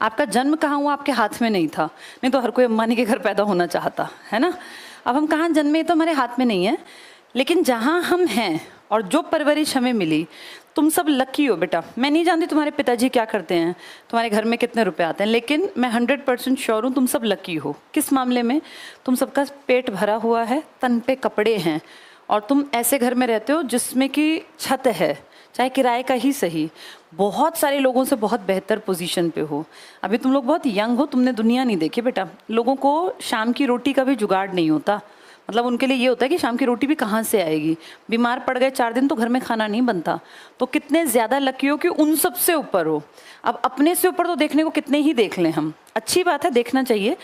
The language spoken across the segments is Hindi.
आपका जन्म कहाँ हुआ आपके हाथ में नहीं था, नहीं तो हर कोई अंबानी के घर पैदा होना चाहता है ना। अब हम कहाँ जन्मे तो हमारे हाथ में नहीं है, लेकिन जहाँ हम हैं और जो परवरिश हमें मिली, तुम सब लकी हो बेटा। मैं नहीं जानती तुम्हारे पिताजी क्या करते हैं, तुम्हारे घर में कितने रुपए आते हैं, लेकिन मैं 100% श्योर हूँ तुम सब लकी हो। किस मामले में? तुम सबका पेट भरा हुआ है, तन पे कपड़े हैं, और तुम ऐसे घर में रहते हो जिसमें कि छत है, चाहे किराए का ही सही। बहुत सारे लोगों से बहुत बेहतर पोजीशन पे हो। अभी तुम लोग बहुत यंग हो, तुमने दुनिया नहीं देखी बेटा। लोगों को शाम की रोटी का भी जुगाड़ नहीं होता, मतलब उनके लिए ये होता है कि शाम की रोटी भी कहाँ से आएगी। बीमार पड़ गए 4 दिन तो घर में खाना नहीं बनता। तो कितने ज़्यादा लकी हो कि उन सब से ऊपर हो। अब अपने से ऊपर तो देखने को कितने ही देख लें हम, अच्छी बात है, देखना चाहिए,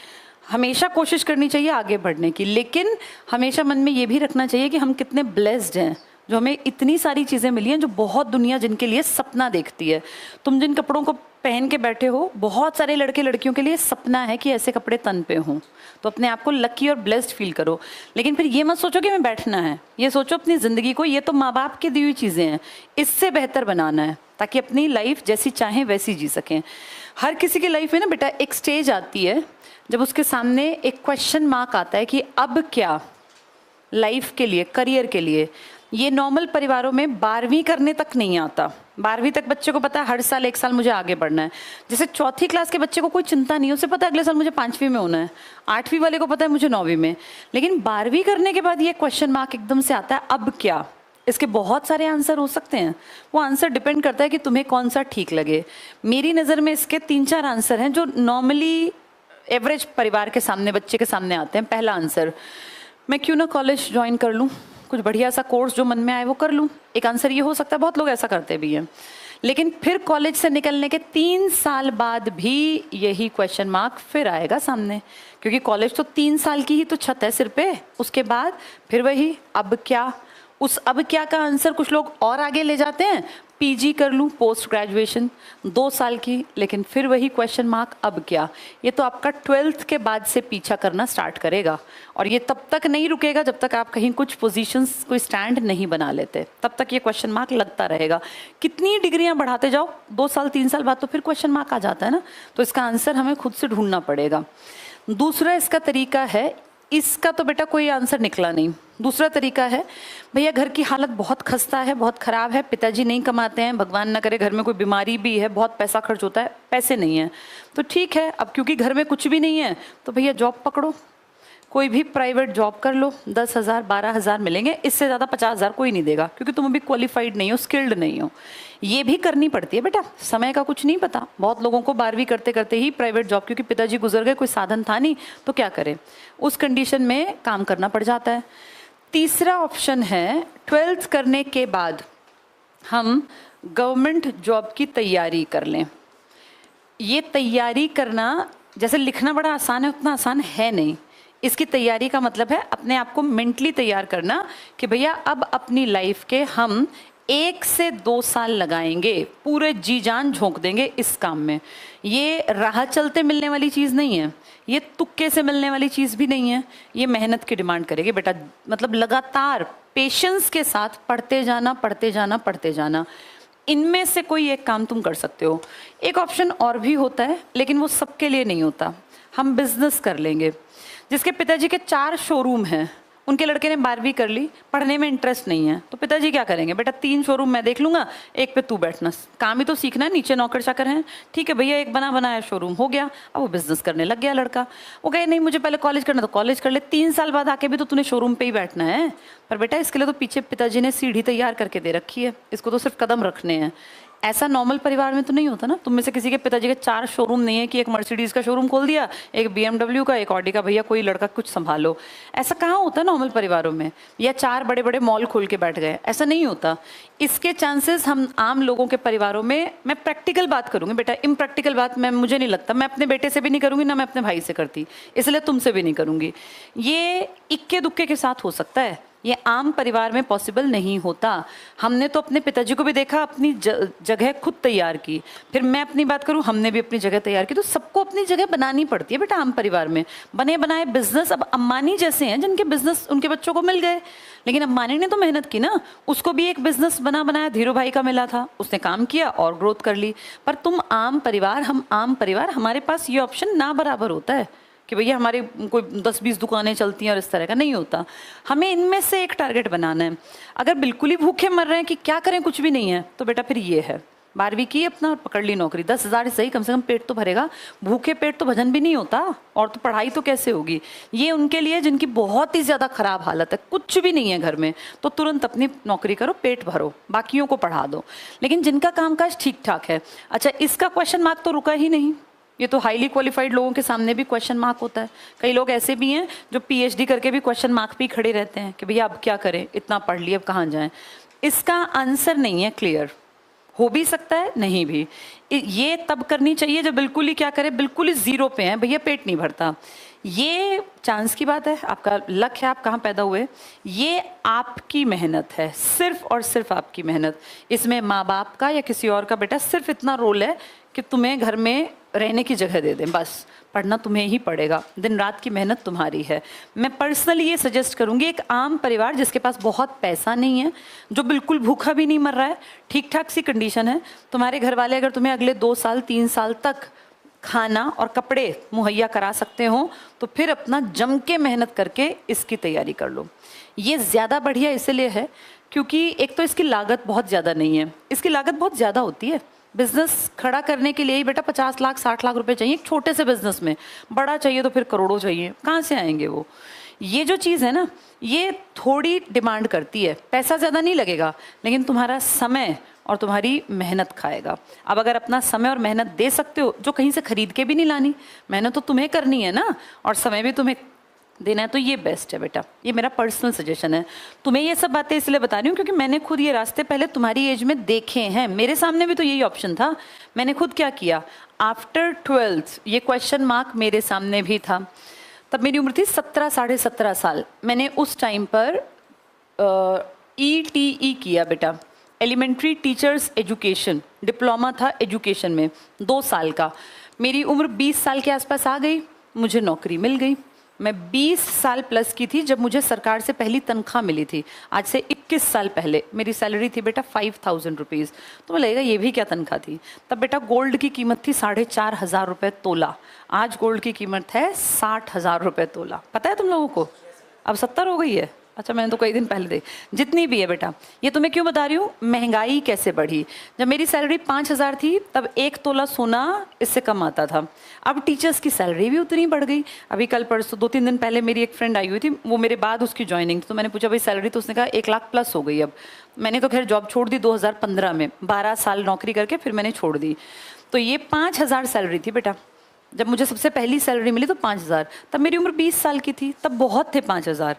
हमेशा कोशिश करनी चाहिए आगे बढ़ने की, लेकिन हमेशा मन में ये भी रखना चाहिए कि हम कितने ब्लेस्ड हैं जो हमें इतनी सारी चीज़ें मिली हैं, जो बहुत दुनिया जिनके लिए सपना देखती है। तुम जिन कपड़ों को पहन के बैठे हो, बहुत सारे लड़के लड़कियों के लिए सपना है कि ऐसे कपड़े तन पे हों। तो अपने आप को लकी और ब्लेस्ड फील करो, लेकिन फिर ये मत सोचो कि मैं बैठना है। ये सोचो अपनी ज़िंदगी को, ये तो माँ बाप की दी हुई चीज़ें हैं, इससे बेहतर बनाना है ताकि अपनी लाइफ जैसी चाहें वैसी जी सकें। हर किसी की लाइफ में ना बेटा एक स्टेज आती है जब उसके सामने एक क्वेश्चन मार्क आता है कि अब क्या, लाइफ के लिए, करियर के लिए। ये नॉर्मल परिवारों में 12वीं करने तक नहीं आता। 12वीं तक बच्चे को पता है हर साल 1 साल मुझे आगे बढ़ना है। जैसे 4th क्लास के बच्चे को कोई चिंता नहीं है, उसे पता है अगले साल मुझे 5वीं में होना है। 8वीं वाले को पता है मुझे 9वीं में। लेकिन 12वीं करने के बाद ये क्वेश्चन मार्क एकदम से आता है, अब क्या। इसके बहुत सारे आंसर हो सकते हैं, वो आंसर डिपेंड करता है कि तुम्हें कौन सा ठीक लगे। मेरी नज़र में इसके 3-4 आंसर हैं जो नॉर्मली एवरेज परिवार के सामने, बच्चे के सामने आते हैं। पहला आंसर, मैं क्यों ना कॉलेज ज्वाइन कर लूँ, कुछ बढ़िया सा कोर्स जो मन में आए वो कर लूँ। एक आंसर ये हो सकता है, बहुत लोग ऐसा करते भी हैं। लेकिन फिर कॉलेज से निकलने के 3 साल बाद भी यही क्वेश्चन मार्क फिर आएगा सामने, क्योंकि कॉलेज तो 3 साल की ही तो छत है सिर पे। उसके बाद फिर वही अब क्या। उस अब क्या का आंसर कुछ लोग और आगे ले जाते हैं, पीजी कर लूँ, पोस्ट ग्रेजुएशन 2 साल की, लेकिन फिर वही क्वेश्चन मार्क अब क्या। ये तो आपका 12th के बाद से पीछा करना स्टार्ट करेगा, और ये तब तक नहीं रुकेगा जब तक आप कहीं कुछ पोजीशंस, कोई स्टैंड नहीं बना लेते, तब तक ये क्वेश्चन मार्क लगता रहेगा। कितनी डिग्रियां बढ़ाते जाओ, 2 साल 3 साल बाद तो फिर क्वेश्चन मार्क आ जाता है ना। तो इसका आंसर हमें खुद से ढूंढना पड़ेगा। दूसरा इसका तरीका है, इसका तो बेटा कोई आंसर निकला नहीं। दूसरा तरीका है, भैया घर की हालत बहुत खस्ता है, बहुत ख़राब है, पिताजी नहीं कमाते हैं, भगवान ना करे घर में कोई बीमारी भी है, बहुत पैसा खर्च होता है, पैसे नहीं है। तो ठीक है, अब क्योंकि घर में कुछ भी नहीं है तो भैया जॉब पकड़ो, कोई भी प्राइवेट जॉब कर लो, 10,000 12,000 मिलेंगे, इससे ज़्यादा 50,000 कोई नहीं देगा, क्योंकि तुम अभी क्वालिफाइड नहीं हो, स्किल्ड नहीं हो। ये भी करनी पड़ती है बेटा, समय का कुछ नहीं पता। बहुत लोगों को 12वीं करते करते ही प्राइवेट जॉब, क्योंकि पिताजी गुजर गए, कोई साधन था नहीं, तो क्या करें, उस कंडीशन में काम करना पड़ जाता है। तीसरा ऑप्शन है, 12th करने के बाद हम गवर्नमेंट जॉब की तैयारी कर लें। ये तैयारी करना, जैसे लिखना बड़ा आसान है, उतना आसान है नहीं। इसकी तैयारी का मतलब है अपने आप को मेंटली तैयार करना कि भैया अब अपनी लाइफ के हम 1 से 2 साल लगाएंगे, पूरे जी जान झोंक देंगे इस काम में। ये राह चलते मिलने वाली चीज़ नहीं है, ये तुक्के से मिलने वाली चीज़ भी नहीं है, ये मेहनत की डिमांड करेगी बेटा। मतलब लगातार पेशेंस के साथ पढ़ते जाना, पढ़ते जाना, पढ़ते जाना। इनमें से कोई एक काम तुम कर सकते हो। एक ऑप्शन और भी होता है, लेकिन वो सबके लिए नहीं होता। हम बिजनेस कर लेंगे। जिसके पिताजी के 4 शोरूम हैं, उनके लड़के ने 12वीं कर ली, पढ़ने में इंटरेस्ट नहीं है, तो पिताजी क्या करेंगे, बेटा 3 शोरूम मैं देख लूंगा, एक पे तू बैठना, काम ही तो सीखना है, नीचे नौकर चाकर हैं। ठीक है भैया, एक बना बनाया शोरूम हो गया, अब वो बिजनेस करने लग गया लड़का। वो कहे नहीं मुझे पहले कॉलेज करना, तो कॉलेज कर ले, 3 साल बाद आके भी तो तूने शोरूम पे ही बैठना है। पर बेटा इसके लिए तो पीछे पिताजी ने सीढ़ी तैयार करके दे रखी है, इसको तो सिर्फ कदम रखने हैं। ऐसा नॉर्मल परिवार में तो नहीं होता ना। तुम में से किसी के पिताजी के 4 शोरूम नहीं है कि एक मर्सिडीज का शोरूम खोल दिया, एक BMW का, एक ऑडी का, भैया कोई लड़का कुछ संभालो। ऐसा कहाँ होता है नॉर्मल परिवारों में, या 4 बड़े बड़े मॉल खोल के बैठ गए, ऐसा नहीं होता। इसके चांसेस हम आम लोगों के परिवारों में, मैं प्रैक्टिकल बात करूंगी बेटा, इम्प्रैक्टिकल बात मैं, मुझे नहीं लगता, मैं अपने बेटे से भी नहीं करूंगी, ना मैं अपने भाई से करती, इसलिए तुमसे भी नहीं करूंगी। ये इक्के दुक्के के साथ हो सकता है, ये आम परिवार में पॉसिबल नहीं होता। हमने तो अपने पिताजी को भी देखा, अपनी जगह खुद तैयार की। फिर मैं अपनी बात करूं, हमने भी अपनी जगह तैयार की। तो सबको अपनी जगह बनानी पड़ती है बेटा आम परिवार में। बने बनाए बिजनेस, अब अंबानी जैसे हैं जिनके बिजनेस उनके बच्चों को मिल गए, लेकिन अंबानी ने तो मेहनत की ना, उसको भी एक बिजनेस बना बनाया धीरू भाई का मिला था, उसने काम किया और ग्रोथ कर ली। पर तुम आम परिवार, हम आम परिवार, हमारे पास ये ऑप्शन ना बराबर होता है कि भैया हमारे कोई 10-20 दुकानें चलती हैं और इस तरह का नहीं होता। हमें इनमें से एक टारगेट बनाना है। अगर बिल्कुल ही भूखे मर रहे हैं कि क्या करें कुछ भी नहीं है, तो बेटा फिर ये है, 12वीं की अपना और पकड़ ली नौकरी, 10,000 सही, कम से कम पेट तो भरेगा। भूखे पेट तो भजन भी नहीं होता, और तो पढ़ाई तो कैसे होगी। ये उनके लिए जिनकी बहुत ही ज़्यादा खराब हालत है, कुछ भी नहीं है घर में, तो तुरंत अपनी नौकरी करो, पेट भरो, बाकियों को पढ़ा दो। लेकिन जिनका कामकाज ठीक ठाक है, अच्छा इसका क्वेश्चन मार्क तो रुका ही नहीं, ये तो हाईली क्वालिफाइड लोगों के सामने भी क्वेश्चन मार्क होता है। कई लोग ऐसे भी हैं जो पीएचडी करके भी क्वेश्चन मार्क पे खड़े रहते हैं कि भैया अब क्या करें, इतना पढ़ लिए अब कहाँ जाएं। इसका आंसर नहीं है क्लियर, हो भी सकता है नहीं भी। ये तब करनी चाहिए जब बिल्कुल ही क्या करें, बिल्कुल ही जीरो पे हैं, भैया पेट नहीं भरता। ये चांस की बात है, आपका लक है, आप कहाँ पैदा हुए, ये आपकी मेहनत है, सिर्फ और सिर्फ आपकी मेहनत। इसमें माँ बाप का या किसी और का बेटा सिर्फ इतना रोल है कि तुम्हें घर में रहने की जगह दे दें, बस पढ़ना तुम्हें ही पड़ेगा, दिन रात की मेहनत तुम्हारी है। मैं पर्सनली ये सजेस्ट करूँगी, एक आम परिवार जिसके पास बहुत पैसा नहीं है, जो बिल्कुल भूखा भी नहीं मर रहा है, ठीक ठाक सी कंडीशन है, तुम्हारे घर वाले अगर तुम्हें अगले 2 साल 3 साल तक खाना और कपड़े मुहैया करा सकते हो, तो फिर अपना जम के मेहनत करके इसकी तैयारी कर लो। ये ज़्यादा बढ़िया इसलिए है क्योंकि एक तो इसकी लागत बहुत ज़्यादा नहीं है, इसकी लागत बहुत ज़्यादा होती है। बिजनेस खड़ा करने के लिए ही बेटा 50 लाख 60 लाख रुपए चाहिए एक छोटे से बिजनेस में, बड़ा चाहिए तो फिर करोड़ों चाहिए, कहाँ से आएंगे वो। ये जो चीज़ है ना, ये थोड़ी डिमांड करती है, पैसा ज़्यादा नहीं लगेगा, लेकिन तुम्हारा समय और तुम्हारी मेहनत खाएगा। अब अगर अपना समय और मेहनत दे सकते हो, जो कहीं से खरीद के भी नहीं लानी, मेहनत तो तुम्हें करनी है ना, और समय भी तुम्हें देना है, तो ये बेस्ट है बेटा। ये मेरा पर्सनल सजेशन है। तुम्हें ये सब बातें इसलिए बता रही हूँ क्योंकि मैंने खुद ये रास्ते पहले तुम्हारी एज में देखे हैं, मेरे सामने भी तो यही ऑप्शन था। मैंने खुद क्या किया, आफ्टर 12th ये क्वेश्चन मार्क मेरे सामने भी था। तब मेरी उम्र थी 17 साढ़े 17 साल। मैंने उस टाइम पर ETE किया बेटा, एलिमेंट्री टीचर्स एजुकेशन, डिप्लोमा था एजुकेशन में 2 साल का। मेरी उम्र 20 साल के आसपास आ गई, मुझे नौकरी मिल गई। मैं 20 साल प्लस की थी जब मुझे सरकार से पहली तनख्वाह मिली थी। आज से 21 साल पहले मेरी सैलरी थी बेटा 5000 रुपीज़। तो मैं लगेगा ये भी क्या तनख्वाह थी। तब बेटा गोल्ड की कीमत थी 4500 रुपये तोला। आज गोल्ड की कीमत है 60,000 रुपये तोला। पता है तुम लोगों को? अब 70 हो गई है। अच्छा, मैंने तो कई दिन पहले दे, जितनी भी है बेटा। ये तुम्हें क्यों बता रही हूँ, महंगाई कैसे बढ़ी। जब मेरी सैलरी 5000 थी तब 1 तोला सोना इससे कम आता था। अब टीचर्स की सैलरी भी उतनी बढ़ गई। अभी कल परसों 2-3 दिन पहले मेरी एक फ्रेंड आई हुई थी, वो मेरे बाद उसकी ज्वाइनिंग, तो मैंने पूछा भाई सैलरी, तो उसने कहा 1 लाख प्लस हो गई। अब मैंने तो खैर जॉब छोड़ दी 2015 में, 12 साल नौकरी करके फिर मैंने छोड़ दी। तो ये 5000 सैलरी थी बेटा। जब मुझे सबसे पहली सैलरी मिली तो 5000, तब मेरी उम्र 20 साल की थी, तब बहुत थे 5000।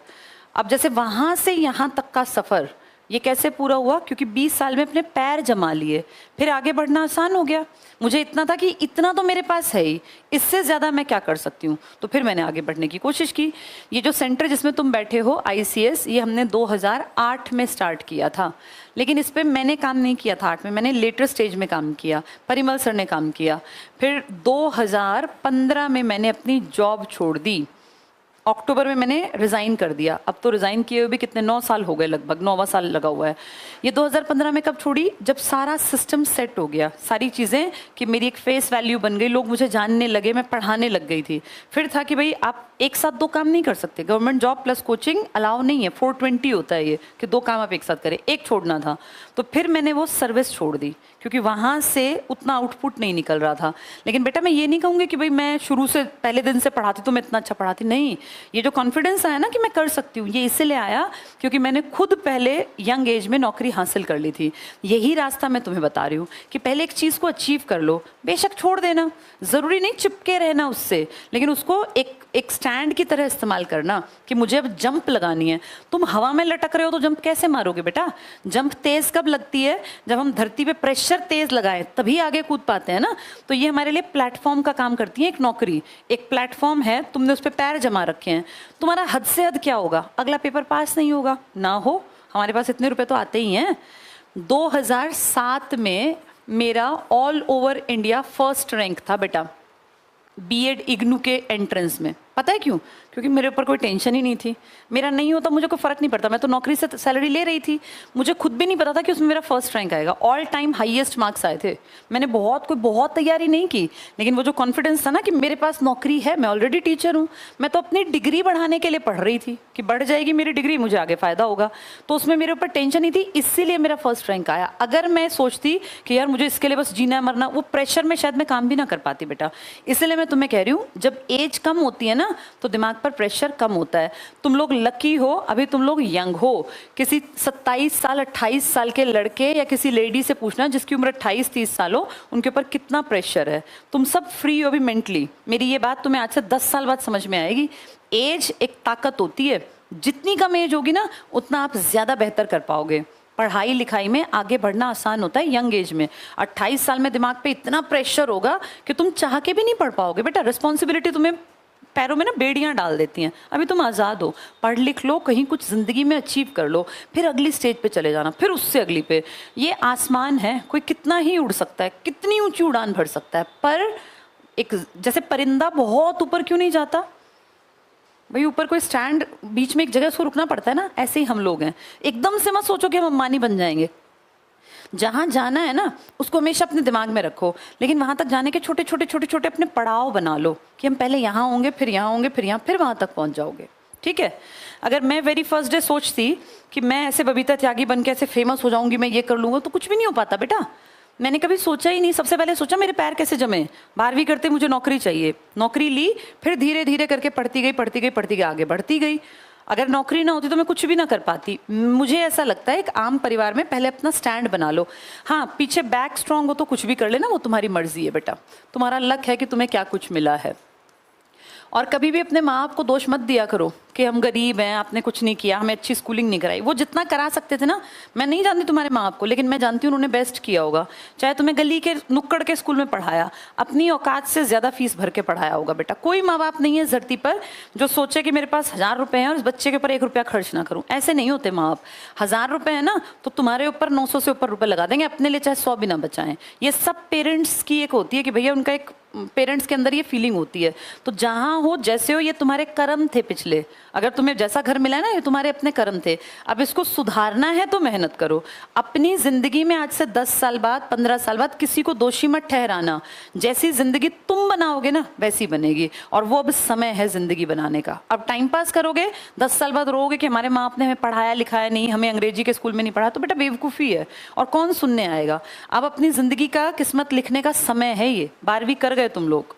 अब जैसे वहाँ से यहाँ तक का सफ़र ये कैसे पूरा हुआ, क्योंकि 20 साल में अपने पैर जमा लिए, फिर आगे बढ़ना आसान हो गया। मुझे इतना था कि इतना तो मेरे पास है ही, इससे ज़्यादा मैं क्या कर सकती हूँ, तो फिर मैंने आगे बढ़ने की कोशिश की। ये जो सेंटर जिसमें तुम बैठे हो ICS, ये हमने 2008 में स्टार्ट किया था, लेकिन इस पर मैंने काम नहीं किया था 8 में, मैंने लेटर स्टेज में काम किया, परिमल सर ने काम किया। फिर 2015 में मैंने अपनी जॉब छोड़ दी, अक्टूबर में मैंने रिज़ाइन कर दिया। अब तो रिज़ाइन किए हुए भी कितने 9 साल हो गए, लगभग 9वां साल लगा हुआ है। ये 2015 में कब छोड़ी, जब सारा सिस्टम सेट हो गया, सारी चीज़ें कि मेरी एक फेस वैल्यू बन गई, लोग मुझे जानने लगे, मैं पढ़ाने लग गई थी। फिर था कि भाई आप एक साथ 2 काम नहीं कर सकते, government job plus coaching allow नहीं है, 420 होता है ये कि 2 काम आप एक साथ करें, एक छोड़ना था। तो फिर मैंने वो सर्विस छोड़ दी क्योंकि वहाँ से उतना आउटपुट नहीं निकल रहा था। लेकिन बेटा मैं ये नहीं कहूँगी कि भाई मैं शुरू से पहले दिन से पढ़ाती तो मैं इतना अच्छा पढ़ाती, नहीं। ये जो कॉन्फिडेंस आया ना कि मैं कर सकती हूँ, ये इसलिए आया क्योंकि मैंने खुद पहले यंग एज में नौकरी हासिल कर ली थी। यही रास्ता मैं तुम्हें बता रही हूँ कि पहले एक चीज़ को अचीव कर लो, बेशक छोड़ देना, ज़रूरी नहीं चिपके रहना उससे, लेकिन उसको एक स्टैंड की तरह इस्तेमाल करना कि मुझे अब जंप लगानी है। तुम हवा में लटक रहे हो तो जंप कैसे मारोगे बेटा। जंप तेज़ कब लगती है, जब हम धरती पे प्रेशर तेज़ लगाएं, तभी आगे कूद पाते हैं ना। तो ये हमारे लिए प्लेटफॉर्म का काम करती है एक नौकरी। एक प्लेटफॉर्म है, तुमने उस पर पैर जमा रखे हैं, तुम्हारा हद से हद क्या होगा, अगला पेपर पास नहीं होगा ना हो, हमारे पास इतने रुपए तो आते ही हैं। 2007 में मेरा all over India first rank था बेटा, B.Ed इग्नू के एंट्रेंस में, पता है क्यों? क्योंकि मेरे ऊपर कोई टेंशन ही नहीं थी। मेरा नहीं होता मुझे कोई फर्क नहीं पड़ता, मैं तो नौकरी से सैलरी ले रही थी। मुझे खुद भी नहीं पता था कि उसमें मेरा फर्स्ट रैंक आएगा। ऑल टाइम हाईएस्ट मार्क्स आए थे। मैंने बहुत तैयारी नहीं की, लेकिन वो जो कॉन्फिडेंस था ना कि मेरे पास नौकरी है, मैं ऑलरेडी टीचर हूँ, मैं तो अपनी डिग्री बढ़ाने के लिए पढ़ रही थी कि बढ़ जाएगी मेरी डिग्री, मुझे आगे फायदा होगा, तो उसमें मेरे ऊपर टेंशन नहीं थी, इसीलिए मेरा फर्स्ट रैंक आया। अगर मैं सोचती कि यार मुझे इसके लिए बस जीना है मरना, वो प्रेशर में शायद मैं काम भी ना कर पाती बेटा। इसलिए मैं तुम्हें कह रही हूँ, जब एज कम होती है ना तो दिमाग पर प्रेशर कम होता है। तुम लोग लकी हो, अभी तुम लोग यंग हो। किसी 27 साल 28 साल के लड़के या किसी लेडी से पूछना जिसकी उम्र 28-30 साल हो, उनके ऊपर कितना प्रेशर है। तुम सब फ्री हो अभी मेंटली। मेरी ये बात तुम्हें आज से 10 साल बाद समझ में आएगी। एज एक ताकत होती है, जितनी कम एज होगी ना उतना आप ज्यादा बेहतर कर पाओगे। पढ़ाई लिखाई में आगे बढ़ना आसान होता है यंग एज में। 28 साल में दिमाग पे इतना प्रेशर होगा कि तुम चाह के भी नहीं पढ़ पाओगे बेटा। रिस्पॉन्सिबिलिटी तुम्हें पैरों में ना बेड़ियां डाल देती हैं। अभी तुम आज़ाद हो, पढ़ लिख लो, कहीं कुछ ज़िंदगी में अचीव कर लो, फिर अगली स्टेज पे चले जाना, फिर उससे अगली पे। ये आसमान है, कोई कितना ही उड़ सकता है, कितनी ऊंची उड़ान भर सकता है, पर एक जैसे परिंदा बहुत ऊपर क्यों नहीं जाता भाई? ऊपर कोई स्टैंड, बीच में एक जगह उसको रुकना पड़ता है ना। ऐसे ही हम लोग हैं। एकदम से मत सोचो कि हम अंबानी बन जाएंगे। जहां जाना है ना उसको हमेशा अपने दिमाग में रखो, लेकिन वहां तक जाने के छोटे छोटे अपने पड़ाव बना लो कि हम पहले यहाँ होंगे, फिर यहाँ होंगे, फिर यहाँ, फिर वहां तक पहुंच जाओगे। ठीक है? अगर मैं वेरी फर्स्ट डे सोचती कि मैं ऐसे बबीता त्यागी बन के ऐसे फेमस हो जाऊंगी, मैं ये कर लूंगा, तो कुछ भी नहीं हो पाता बेटा। मैंने कभी सोचा ही नहीं। सबसे पहले सोचा मेरे पैर कैसे जमे। 12वीं करते मुझे नौकरी चाहिए, नौकरी ली, फिर धीरे धीरे करके पढ़ती गई आगे बढ़ती गई। अगर नौकरी ना होती तो मैं कुछ भी ना कर पाती। मुझे ऐसा लगता है एक आम परिवार में पहले अपना स्टैंड बना लो। हाँ, पीछे बैक स्ट्रांग हो तो कुछ भी कर लेना, वो तुम्हारी मर्जी है बेटा। तुम्हारा लक है कि तुम्हें क्या कुछ मिला है। और कभी भी अपने माँ बाप को दोष मत दिया करो कि हम गरीब हैं, आपने कुछ नहीं किया, हमें अच्छी स्कूलिंग नहीं कराई। वो जितना करा सकते थे ना, मैं नहीं जानती तुम्हारे माँ बाप को, लेकिन मैं जानती हूँ उन्होंने बेस्ट किया होगा। चाहे तुम्हें गली के नुक्कड़ के स्कूल में पढ़ाया, अपनी औकात से ज्यादा फीस भर के पढ़ाया होगा बेटा। कोई माँ बाप नहीं है इस धरती पर जो सोचे कि मेरे पास 1000 रुपए हैं और इस बच्चे के ऊपर 1 रुपया खर्च ना करूँ। ऐसे नहीं होते माँ बाप। 1000 रुपए है ना तो तुम्हारे ऊपर 900 से ऊपर रुपए लगा देंगे, अपने लिए चाहे 100 भी ना बचाएं। ये सब पेरेंट्स की एक होती है कि भैया उनका एक पेरेंट्स के अंदर ये फीलिंग होती है। तो जहां हो जैसे हो, ये तुम्हारे कर्म थे पिछले। अगर तुम्हें जैसा घर मिला है ना, ये तुम्हारे अपने कर्म थे। अब इसको सुधारना है तो मेहनत करो। अपनी जिंदगी में आज से 10 साल बाद, 15 साल बाद किसी को दोषी मत ठहराना। जैसी जिंदगी तुम बनाओगे ना वैसी बनेगी, और वो अब समय है जिंदगी बनाने का। अब टाइम पास करोगे, 10 साल बाद रोओगे कि हमारे माँ बाप ने हमें पढ़ाया लिखाया नहीं, हमें अंग्रेजी के स्कूल में नहीं पढ़ा, तो बेटा बेवकूफ़ी है और कौन सुनने आएगा। अब अपनी जिंदगी का किस्मत लिखने का समय है ये। 12वीं कर गए तुम लोग,